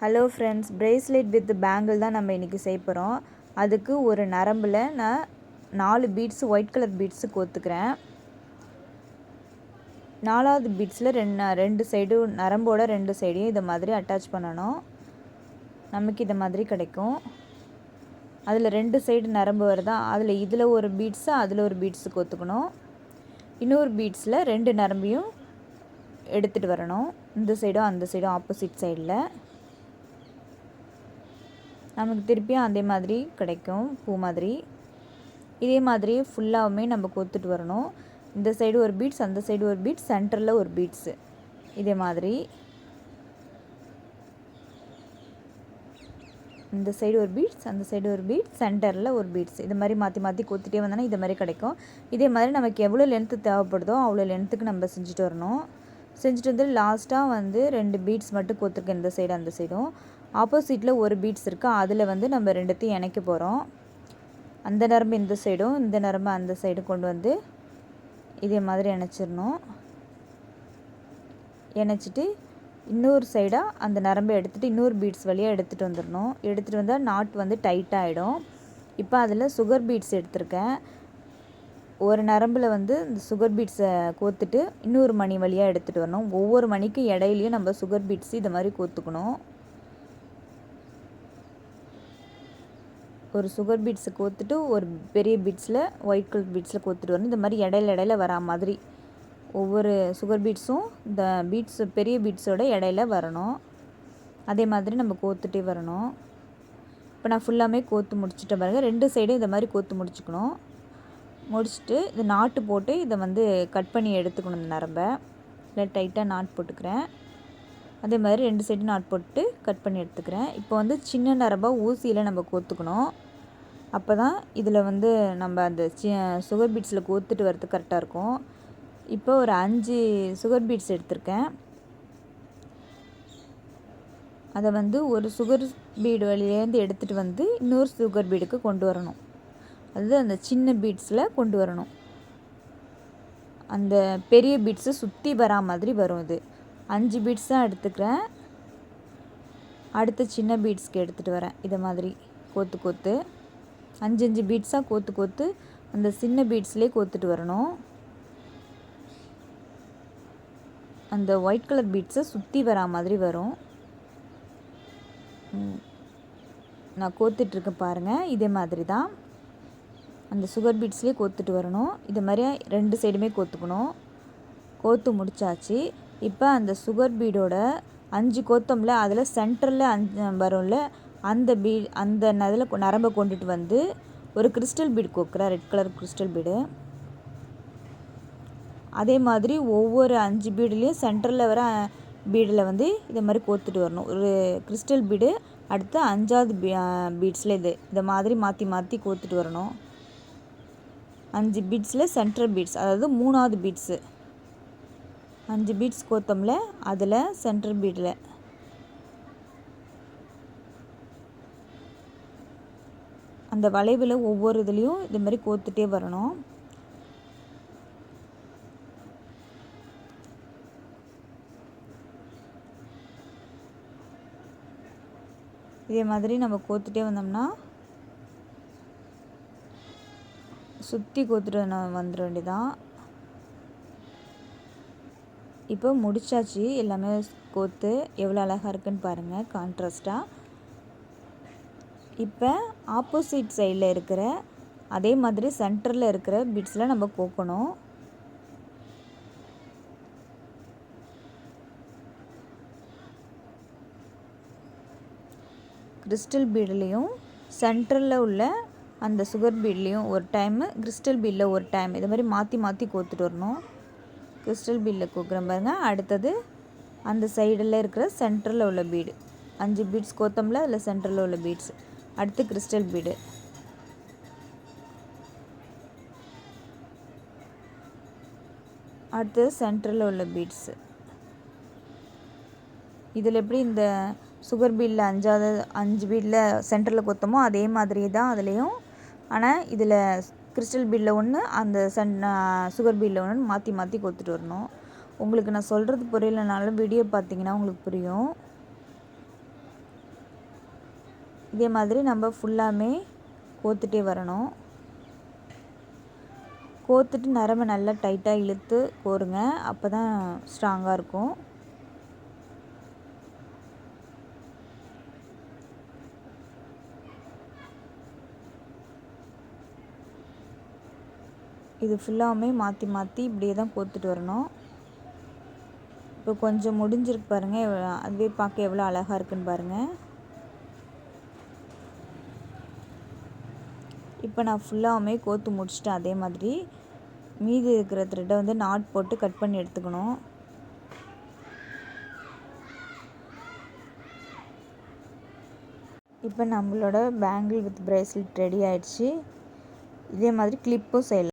Hello friends, bracelet with bangle தான் நம்ம இன்றைக்கி செய்ய போகிறோம். அதுக்கு ஒரு நரம்பில் நான் 4 பீட்ஸு ஒயிட் கலர் பீட்ஸு கோத்துக்கிறேன். 4வது பீட்ஸில் ரெண்டு சைடும் நரம்போட 2 சைடையும் இதை மாதிரி அட்டாச் பண்ணணும். நமக்கு இதை மாதிரி கிடைக்கும். அதில் 2 சைடு நரம்பு வருதா, இதில் ஒரு பீட்ஸு அதில் ஒரு பீட்ஸு கோத்துக்கணும். இன்னொரு பீட்ஸில் 2 நரம்பையும் எடுத்துகிட்டு வரணும். இந்த சைடும் அந்த சைடும் ஆப்போசிட் சைடில் நமக்கு திருப்பியும் அதே மாதிரி கிடைக்கும் பூ மாதிரி. இதே மாதிரி ஃபுல்லாகவுமே நம்ம கோத்துட்டு வரணும். இந்த சைடு ஒரு பீட்ஸ், அந்த சைடு ஒரு பீட்ஸ், சென்டரில் ஒரு பீட்ஸு. இதே மாதிரி இந்த சைடு ஒரு பீட்ஸ், அந்த சைடு ஒரு பீட்ஸ், சென்டரில் ஒரு பீட்ஸ். இது மாதிரி மாற்றி மாற்றி கோத்துட்டே வந்தோன்னா இது மாதிரி கிடைக்கும். இதே மாதிரி நமக்கு எவ்வளோ லென்த்து தேவைப்படுதோ அவ்வளோ லென்த்துக்கு நம்ம செஞ்சுட்டு வரணும். செஞ்சுட்டு வந்து லாஸ்ட்டாக 2 பீட்ஸ் மட்டும் கோத்துருக்கேன், இந்த சைடு அந்த சைடும். ஆப்போசிட்டில் ஒரு பீட்ஸ் இருக்குது, அதில் நம்ம 2த்தையும் இணைக்க போகிறோம். அந்த நரம்பு இந்த சைடும், இந்த நரம்பு அந்த சைடும் கொண்டு வந்து இதே மாதிரி இணைச்சிடணும். இணைச்சிட்டு இன்னொரு சைடாக அந்த நரம்பை எடுத்துகிட்டு இன்னொரு பீட்ஸ் வழியாக எடுத்துகிட்டு வந்துடணும். எடுத்துகிட்டு வந்தால் நாட் டைட்டாக ஆகிடும். இப்போ அதில் சுகர் பீட்ஸ் எடுத்திருக்கேன். ஒரு நரம்பில் இந்த சுகர் பீட்ஸை கோத்துட்டு இன்னொரு மணி வழியாக எடுத்துகிட்டு வரணும். ஒவ்வொரு மணிக்கு இடையிலையும் நம்ம சுகர் பீட்ஸ் இதை மாதிரி கோத்துக்கணும். ஒரு சுகர் பீட்ஸை கோத்துட்டு ஒரு பெரிய பீட்ஸில் ஒயிட் கலர் பீட்ஸில் கோத்துட்டு வரணும். இந்த மாதிரி இடையில வரா மாதிரி ஒவ்வொரு சுகர் பீட்ஸும் இந்த பெரிய பீட்ஸோட இடையில வரணும். அதே மாதிரி நம்ம கோத்துட்டே வரணும். இப்போ நான் ஃபுல்லாமே கோத்து முடிச்சுட்டு பாருங்கள். 2 சைடும் இந்த மாதிரி கோத்து முடிச்சுக்கணும். முடிச்சுட்டு இது நாட்டு போட்டு இதை கட் பண்ணி எடுத்துக்கணும். இந்த நரம்பை இல்லை டைட்டாக நாட் போட்டுக்கிறேன். அதே மாதிரி 2 சைடு நாட் போட்டு கட் பண்ணி எடுத்துக்கிறேன். இப்போ சின்ன நரம்பாக ஊசியில் நம்ம கோத்துக்கணும். அப்போ தான் இதில் நம்ம அந்த சுகர் பீட்ஸில் கோத்துட்டு வரது கரெக்டாக இருக்கும். இப்போ ஒரு 5 சுகர் பீட்ஸ் எடுத்திருக்கேன். அதை ஒரு சுகர் பீடு வழியிலேருந்து எடுத்துகிட்டு இன்னொரு சுகர் பீடுக்கு கொண்டு வரணும். அது அந்த சின்ன பீட்ஸில் கொண்டு வரணும். அந்த பெரிய பீட்ஸை சுற்றி வரா மாதிரி வரும். இது 5 பீட்ஸ் தான் எடுத்துக்கிறேன். அடுத்த சின்ன பீட்ஸ்க்கு எடுத்துகிட்டு வரேன். இதை மாதிரி கோத்து 5 பீட்ஸாக கோத்து அந்த சின்ன பீட்ஸ்லேயே கோத்துட்டு வரணும். அந்த ஒயிட் கலர் பீட்ஸை சுற்றி வரா மாதிரி வரும். நான் கோத்துட்ருக்கேன் பாருங்கள். இதே மாதிரி தான் அந்த சுகர் பீட்ஸ்லேயே கோத்துட்டு வரணும். இது மாதிரி 2 சைடுமே கோத்துக்கணும். கோத்து முடித்தாச்சு. இப்போ அந்த சுகர் பீடோட 5 கோத்தம்ல அதில் சென்டரில் 5 வரும்ல, அந்த அதில் நரம்பை கொண்டுட்டு ஒரு கிறிஸ்டல் பீடு கோக்குறேன், ரெட் கலர் கிறிஸ்டல் பீடு. அதே மாதிரி ஒவ்வொரு 5 பீடுலேயும் சென்டரில் வர பீடில் இதை மாதிரி கோத்துட்டு வரணும். ஒரு கிறிஸ்டல் பீடு, அடுத்து 5வது பீட்ஸில் இதை மாதிரி மாற்றி மாற்றி கோத்துட்டு வரணும். 5 பீட்ஸில் சென்ட்ரல் பீட்ஸ், அதாவது 3வது பீட்ஸு. 5 பீட்ஸ் கோத்தம்ல அதில் சென்ட்ரல் பீடில் அந்த வளைவில் ஒவ்வொரு இதுலேயும் இது மாதிரி கோத்துட்டே வரணும். இதே மாதிரி நம்ம கோத்துட்டே வந்தோம்னா சுற்றி கோத்துட்டு வந்துட வேண்டியதான். இப்போ முடிச்சாச்சு. எல்லாமே கோத்து எவ்வளோ அழகாக இருக்குன்னு பாருங்கள், கான்ட்ராஸ்ட்டாக. இப்போ ஆப்போசிட் சைடில் இருக்கிற அதே மாதிரி சென்டரில் இருக்கிற பீட்ஸில் நம்ம கோக்கணும். கிறிஸ்டல் பீட்லேயும் சென்டரில் உள்ள அந்த சுகர் பீட்லேயும் ஒரு டைமு, கிறிஸ்டல் பீடில் ஒரு டைம், இது மாதிரி மாற்றி மாற்றி கோத்துட்டு வரணும். கிறிஸ்டல் பீடில் கோக்குறேன் பாருங்கள். அடுத்தது அந்த சைடில் இருக்கிற சென்டரில் உள்ள பீடு, 5 பீட்ஸ் கோத்தம்ல அதில் சென்டரில் உள்ள பீட்ஸ். அடுத்து கிறிஸ்டல் பீடு, அடுத்தது சென்டரில் உள்ள பீட்ஸு. இதில் எப்படி இந்த சுகர் பீடில் 5 பீடில் சென்டரில் கோத்தமோ அதே மாதிரி தான் அதுலேயும். ஆனால் இதில் கிறிஸ்டல் பீடில் ஒன்று, அந்த சுகர் பீடில் ஒன்று மாற்றி மாற்றி கோத்துட்டு வரணும். உங்களுக்கு நான் சொல்கிறது புரியலைனாலும் வீடியோ பார்த்தீங்கன்னா உங்களுக்கு புரியும். இதே மாதிரி நம்ம ஃபுல்லாமே கோத்துட்டே வரணும். கோத்துட்டு நரம்பை நல்லா டைட்டாக இழுத்து கோருங்க, அப்போ தான் ஸ்ட்ராங்காக இருக்கும். இது ஃபுல்லாமே மாற்றி மாற்றி இப்படியே தான் கோத்துட்டு வரணும். இப்போ கொஞ்சம் முடிஞ்சிருக்கு பாருங்கள், அதுவே பார்க்க எவ்வளோ அழகாக இருக்குன்னு பாருங்கள். இப்போ நான் ஃபுல்லாமே கோத்து முடிச்சிட்டேன். அதே மாதிரி மீதி இருக்கிற த்ரெட்டை வந்து நாட் போட்டு கட் பண்ணி எடுத்துக்கணும். இப்போ நம்மளோட பேங்கிள் வித் பிரேஸ்லெட் ரெடி ஆயிடுச்சு. இதே மாதிரி கிளிப்பும் செய்யலாம்.